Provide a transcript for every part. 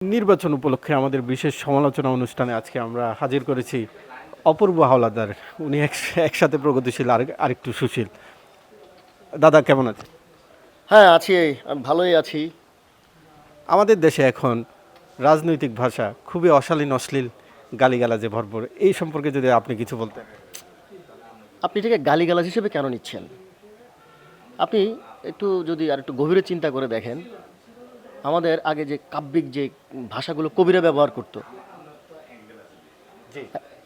নির্বাচন উপলক্ষে আমাদের বিশেষ সমালোচনা অনুষ্ঠানে আজকে আমরা হাজির করেছি অপূর্ব হাওলাদার। উনি একসাথে প্রগতিশীল আরেকটু সুশীল। দাদা কেমন আছে? হ্যাঁ আছি, আমি ভালোই আছি। আমাদের দেশে এখন রাজনৈতিক ভাষা খুবই অশালীন অশ্লীল গালিগালাজে ভরপুর। এই সম্পর্কে যদি আপনি কিছু বলতেন। আপনি এটাকে গালিগালাজ হিসেবে কেন নিচ্ছেন? আপনি একটু যদি আর একটু গভীরে চিন্তা করে দেখেন, আমাদের আগে যে কাব্যিক যে ভাষাগুলো কবিরা ব্যবহার করত,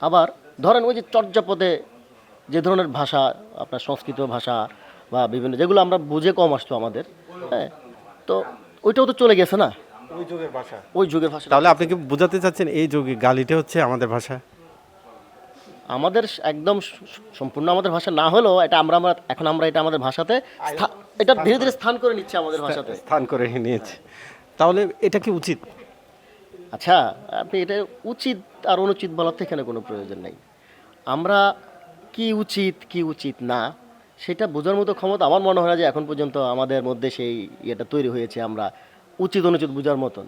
আবার ধরেন ওই যে চর্যাপদে যে ধরনের ভাষা, আপনার সংস্কৃত ভাষা বা বিভিন্ন যেগুলো আমরা বুঝে কম আসতো আমাদের, হ্যাঁ, তো ওইটাও তো চলে গেছে না, ওই যুগের ভাষা। ওই যুগের ভাষা। তাহলে আপনি কি বোঝাতে চাচ্ছেন এই যুগে গালিটা হচ্ছে আমাদের ভাষা? আমাদের একদম সম্পূর্ণ আমাদের ভাষা না হলেও এটা আমরা আমরা এখন আমরা এটা আমাদের ভাষাতে এটা ধীরে ধীরে স্থান করে নিচ্ছে আমাদের ভাষাতে। স্থান করে নিয়েছে। তাহলে এটা কি উচিত? আচ্ছা, আপনি এটা উচিত আর অনুচিত বলার তো এখানে কোনো প্রয়োজন নেই। আমরা কি উচিত কি উচিত না সেটা বোঝার মতো ক্ষমতা আমার মনে হয় না যে এখন পর্যন্ত আমাদের মধ্যে সেই ইয়েটা তৈরি হয়েছে আমরা উচিত অনুচিত বোঝার মতন।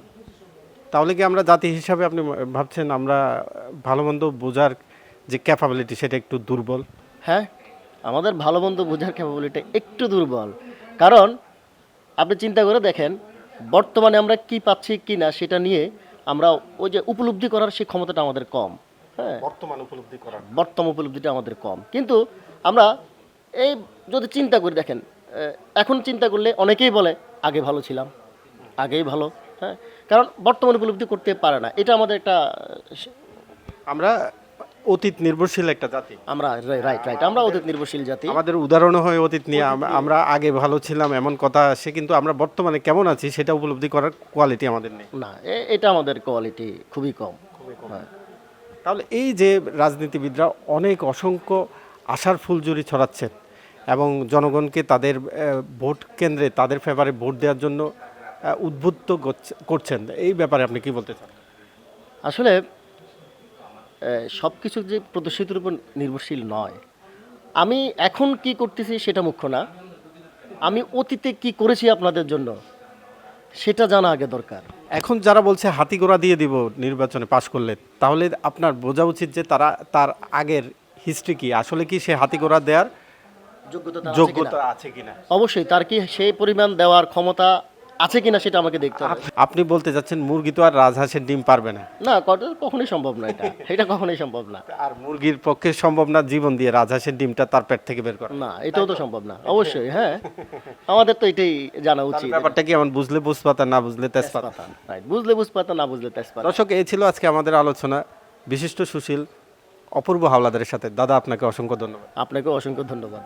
তাহলে কি আমরা জাতি হিসাবে আপনি ভাবছেন আমরা ভালো মন্দ বোঝার যে ক্যাপাবিলিটি সেটা একটু দুর্বল? হ্যাঁ, আমাদের ভালো মন্দ বোঝার ক্যাপাবিলিটি একটু দুর্বল। কারণ আপনি চিন্তা করে দেখেন, বর্তমানে আমরা কি পাচ্ছি কি না সেটা নিয়ে আমরা ওই যে উপলব্ধি করার সেই ক্ষমতাটা আমাদের কম। হ্যাঁ, বর্তমান উপলব্ধি করা। বর্তমান উপলব্ধিটা আমাদের কম। কিন্তু আমরা এই যদি চিন্তা করে দেখেন, এখন চিন্তা করলে অনেকেই বলে আগে ভালো ছিলাম, আগেই ভালো। হ্যাঁ, কারণ বর্তমান উপলব্ধি করতে পারে না, এটা আমাদের একটা আমরা অতীত নির্ভরশীল একটা জাতি। আমরা রাইট রাইট আমরা অতীত নির্ভরশীল জাতি। আমাদের উদাহরণও হয় অতীত নিয়ে। আমরা আগে ভালো ছিলাম এমন কথা আসে, কিন্তু আমরা বর্তমানে কেমন আছি সেটা উপলব্ধি করার কোয়ালিটি আমাদের নেই। না, এটা আমাদের কোয়ালিটি খুবই কম। হ্যাঁ, তাহলে এই যে রাজনীতিবিদরা অনেক অসংখ্য আশার ফুলঝুরি ছড়াচ্ছেন এবং জনগণকে তাদের ভোট কেন্দ্রে তাদের ফেভারে ভোট দেওয়ার জন্য উদ্বুদ্ধ করছেন, এই ব্যাপারে আপনি কি বলতে চান? আসলে সব কিছু যে প্রতিশ্রুতির উপর নির্ভরশীল নয়। আমি এখন কি করতেছি সেটা মুখ্য না, আমি অতীতে কি করেছি আপনাদের জন্য সেটা জানা আগে দরকার। এখন যারা বলছে হাতি ঘোড়া দিয়ে দিব নির্বাচনে পাশ করলে, তাহলে আপনার বোঝা উচিত যে তার আগের হিস্ট্রি কি, আসলে কি সে হাতি ঘোড়া দেওয়ার যোগ্যতা আছে কিনা। অবশ্যই তার কি সেই পরিমাণ দেওয়ার ক্ষমতা আছে কিনা সেটা আমাকে দেখতে হবে। আপনি বলতে যাচ্ছেন মুরগি তো আর রাজহাঁসের ডিম পারবে না? না, কখনোই সম্ভব না, এটা কখনোই সম্ভব না। আর মুরগির পক্ষে সম্ভব না জীবন দিয়ে রাজহাঁসের ডিমটা তার পেট থেকে বের করা। না, এটাও তো সম্ভব না। অবশ্যই, হ্যাঁ, আমাদের তো এটাই জানা উচিত। ব্যাপারটা কি এমন বুঝলে বুঝপাতা না বুঝলে তেজপাতা। রাইট, বুঝলে বুঝপাতা না বুঝলে তেজপাতা। দর্শক, এই ছিল আজকে আমাদের আলোচনা বিশিষ্ট সুশীল অপূর্ব হাওলাদারের সাথে। দাদা আপনাকে অসংখ্য ধন্যবাদ। আপনাকেও অসংখ্য ধন্যবাদ।